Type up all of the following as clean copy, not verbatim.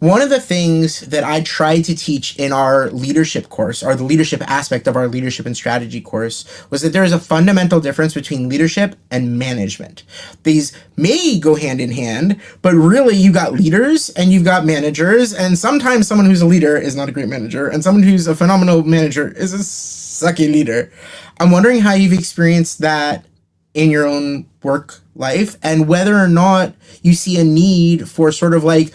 one of the things that I tried to teach in our leadership course, or the leadership aspect of our leadership and strategy course, was that there is a fundamental difference between leadership and management. These may go hand in hand, but really you got leaders and you've got managers, and sometimes someone who's a leader is not a great manager, and someone who's a phenomenal manager is a sucky leader. I'm wondering how you've experienced that in your own work life, and whether or not you see a need for sort of like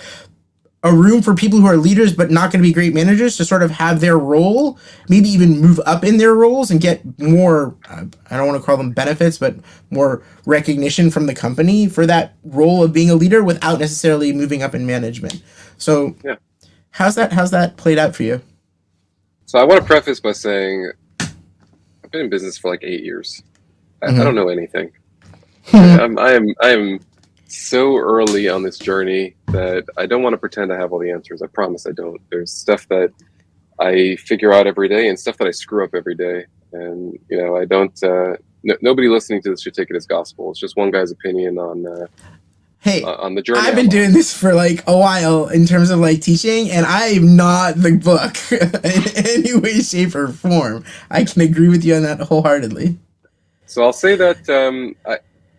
a room for people who are leaders but not going to be great managers to sort of have their role, maybe even move up in their roles and get more, I don't want to call them benefits, but more recognition from the company for that role of being a leader without necessarily moving up in management. So Yeah. how's that played out for you? So I want to preface by saying I've been in business for like 8 years. I don't know anything. I am so early on this journey that I don't want to pretend I have all the answers. I promise I don't. There's stuff that I figure out every day and stuff that I screw up every day. And, I don't, nobody listening to this should take it as gospel. It's just one guy's opinion on Hey, on the journey. I've been doing this for like a while in terms of like teaching, and I'm not the book in any way, shape, or form. I can agree with you on that wholeheartedly. So I'll say that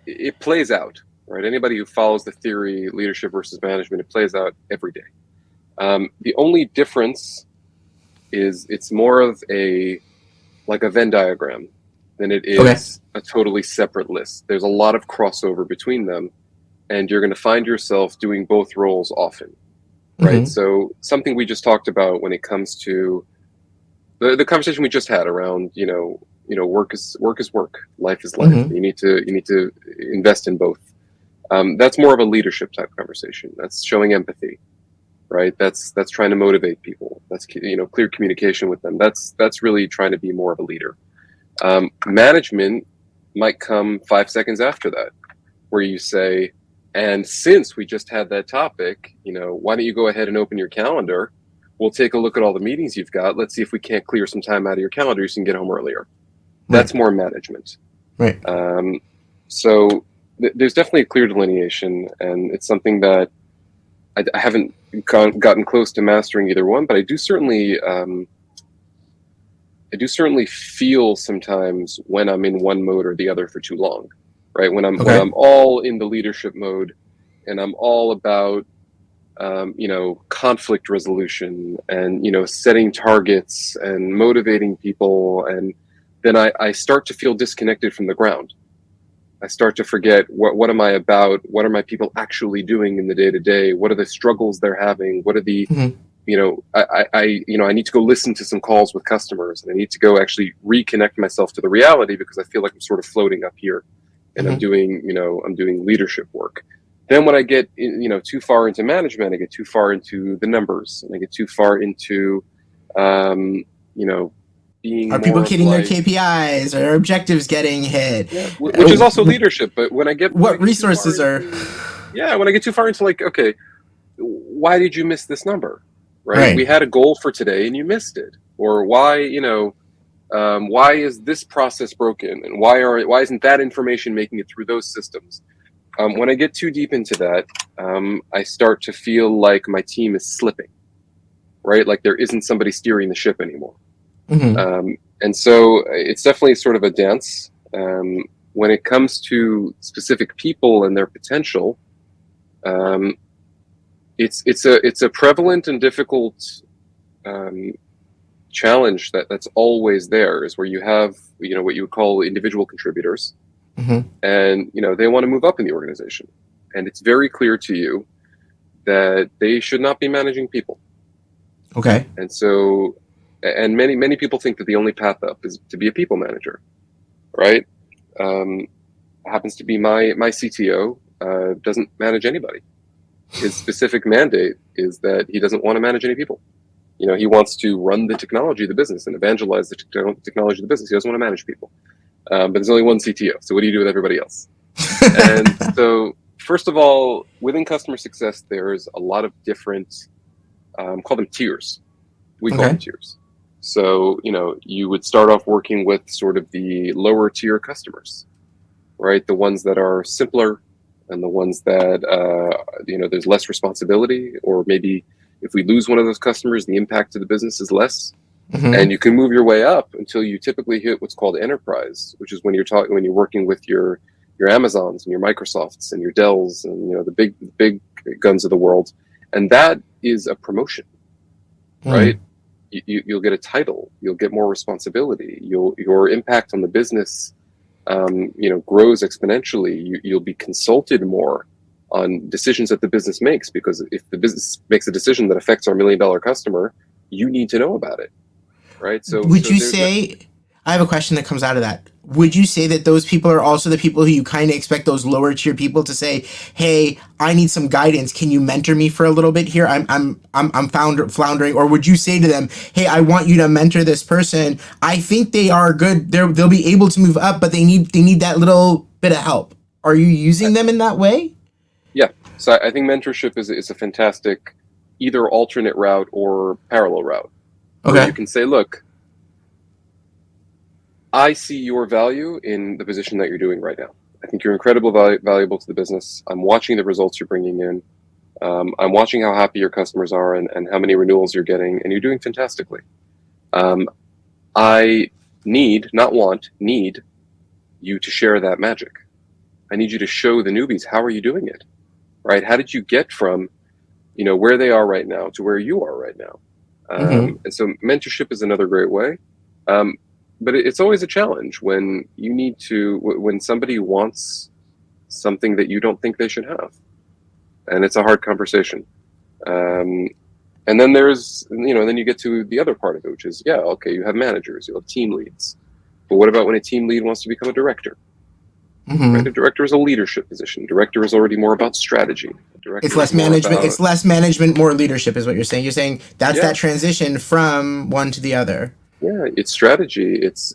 it plays out, right? Anybody who follows the theory, leadership versus management, it plays out every day. The only difference is it's more of a Venn diagram than it is a totally separate list. There's a lot of crossover between them, and you're going to find yourself doing both roles often, right? Mm-hmm. So something we just talked about when it comes to the conversation we just had around, work is work, life is life. Mm-hmm. You need to invest in both. That's more of a leadership type conversation. That's showing empathy, right? That's trying to motivate people. That's clear communication with them. That's really trying to be more of a leader. Management might come 5 seconds after that, where you say, and since we just had that topic, why don't you go ahead and open your calendar? We'll take a look at all the meetings you've got. Let's see if we can't clear some time out of your calendar so you can get home earlier. That's more management. Right. So there's definitely a clear delineation, and it's something that I haven't gotten close to mastering either one, but I do certainly feel sometimes when I'm in one mode or the other for too long, right? When I'm all in the leadership mode and I'm all about conflict resolution and setting targets and motivating people, and then I start to feel disconnected from the ground. I start to forget what am I about? What are my people actually doing in the day to day? What are the struggles they're having? What are the I need to go listen to some calls with customers, and I need to go actually reconnect myself to the reality, because I feel like I'm sort of floating up here and I'm doing leadership work. Then when I get too far into management, I get too far into the numbers, and I get too far into being. Are people hitting their KPIs? Are their objectives getting hit? Yeah, which is also leadership. But when I get when I get too far into like, okay, why did you miss this number? Right? We had a goal for today and you missed it. Or why is this process broken? And why isn't that information making it through those systems? When I get too deep into that, I start to feel like my team is slipping, right? Like there isn't somebody steering the ship anymore. Mm-hmm. And so it's definitely sort of a dance. When it comes to specific people and their potential, it's a prevalent and difficult challenge that's always there, is where you have what you would call individual contributors. Mm-hmm. And they want to move up in the organization, and it's very clear to you that they should not be managing people. Okay. And so, and many people think that the only path up is to be a people manager, right? Happens to be my CTO doesn't manage anybody. His specific mandate is that he doesn't want to manage any people. He wants to run the technology of the business and evangelize the technology of the business. He doesn't want to manage people. But there's only one CTO. So what do you do with everybody else? And so, first of all, within customer success, there's a lot of different, call them tiers. We call them tiers. So, you would start off working with sort of the lower tier customers, right? The ones that are simpler, and the ones that, there's less responsibility, or maybe If we lose one of those customers, the impact to the business is less. Mm-hmm. And you can move your way up until you typically hit what's called enterprise, which is when you're working with your Amazons and your Microsofts and your Dells and the big guns of the world, and that is a promotion, right? You'll get a title, you'll get more responsibility, your impact on the business, grows exponentially. You'll be consulted more on decisions that the business makes, because if the business makes a decision that affects our $1 million customer, you need to know about it, right? So would you say, I have a question that comes out of that. Would you say that those people are also the people who you kind of expect those lower tier people to say, "Hey, I need some guidance. Can you mentor me for a little bit here? I'm floundering." Or would you say to them, "Hey, I want you to mentor this person. I think they are good. They'll be able to move up, but they need that little bit of help." Are you using them in that way? Yeah. So I think mentorship is a fantastic either alternate route or parallel route. Okay. Where you can say, look, I see your value in the position that you're doing right now. I think you're incredibly valuable to the business. I'm watching the results you're bringing in. I'm watching how happy your customers are and how many renewals you're getting, and you're doing fantastically. I need you to share that magic. I need you to show the newbies, how are you doing it, right? How did you get from, where they are right now to where you are right now? And so mentorship is another great way. But it's always a challenge when when somebody wants something that you don't think they should have. And it's a hard conversation. And then then you get to the other part of it, which is, okay, you have managers, you have team leads. But what about when a team lead wants to become a director? Right? A director is a leadership position. Director is already more about strategy. It's less management. It's less management, more leadership, is what you're saying. You're saying that's that transition from one to the other. Yeah, it's strategy. It's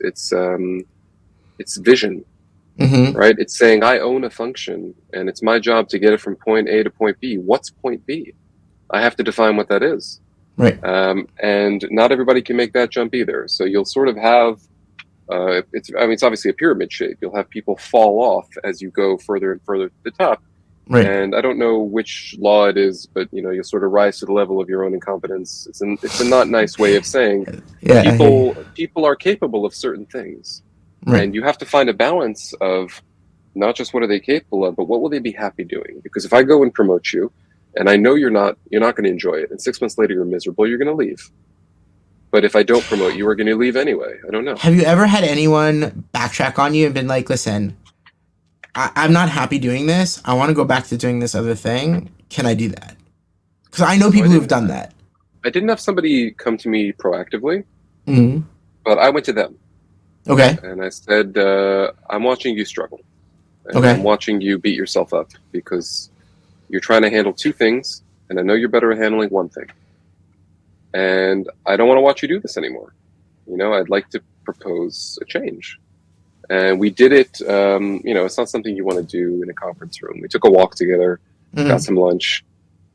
vision, right? It's saying I own a function, and it's my job to get it from point A to point B. What's point B? I have to define what that is. Right. And not everybody can make that jump either. So you'll sort of have. It's obviously a pyramid shape. You'll have people fall off as you go further and further to the top. Right. And I don't know which law it is, but you'll sort of rise to the level of your own incompetence. It's a not nice way of saying people are capable of certain things, and you have to find a balance of not just what are they capable of, but what will they be happy doing. Because if I go and promote you, and I know you're not going to enjoy it, and 6 months later you're miserable, you're going to leave. But if I don't promote you, we're going to leave anyway. I don't know. Have you ever had anyone backtrack on you and been like, "Listen, I'm not happy doing this. I want to go back to doing this other thing. Can I do that?" Because I know people who've done that. I didn't have somebody come to me proactively, Mm-hmm. but I went to them. Okay. And I said, I'm watching you struggle. And Okay. I'm watching you beat yourself up because you're trying to handle two things, and I know you're better at handling one thing. And I don't want to watch you do this anymore. I'd like to propose a change. And we did it, it's not something you want to do in a conference room. We took a walk together, got some lunch,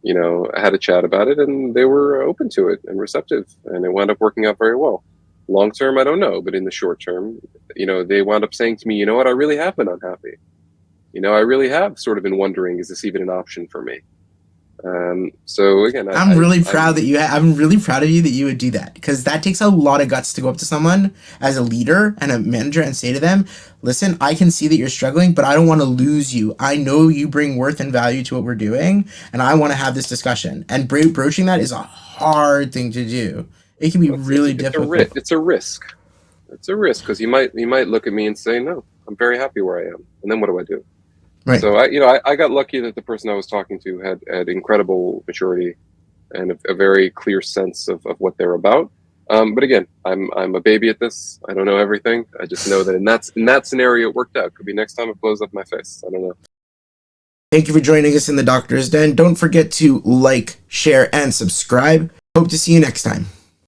I had a chat about it, and they were open to it and receptive, and it wound up working out very well. Long term, I don't know, but in the short term, they wound up saying to me, "You know what, I really have been unhappy. I really have sort of been wondering, is this even an option for me?" So again, I'm really proud of you that you would do that, because that takes a lot of guts to go up to someone as a leader and a manager and say to them, "Listen, I can see that you're struggling, but I don't want to lose you. I know you bring worth and value to what we're doing, and I want to have this discussion." And broaching that is a hard thing to do. It can be really difficult. It's a risk. It's a risk because you might look at me and say, "No, I'm very happy where I am," and then what do I do? Right. So I got lucky that the person I was talking to had incredible maturity and a very clear sense of what they're about. But again, I'm a baby at this. I don't know everything. I just know that in that scenario it worked out. Could be next time it blows up my face. I don't know. Thank you for joining us in the Doctor's Den. Don't forget to like, share, and subscribe. Hope to see you next time.